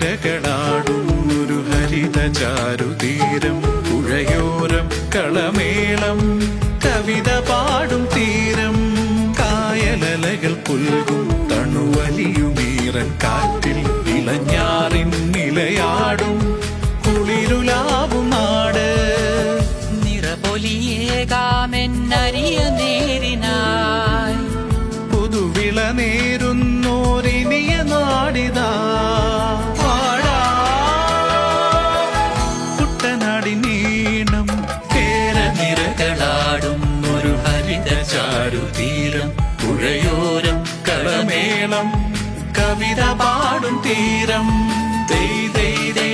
കേരനിരകളാടും ഒരു ഹരിത ചാരുതീരം പുഴയോരം കളമേളം കവിത പാടും തീരം കായലലകൾ പുൽകും തണുവലിയുമീറൻ കാറ്റിൽ ഇളഞ്ഞാറിൻ നിലയാടും കുളിരുലാവും നാട് നിറപൊലിയേകാമെന്നറിയ നേരിനായി പുതുവിള നേരുന്നോരിനിയ നാടിതാ കുട്ടനാടിനീണം കേരനിരകളാടും ഒരു ഹരിത ചാരുതീരം പുഴയോരം കളമേളം കവിത പാടും തീരം ദൈ ദൈ ദൈ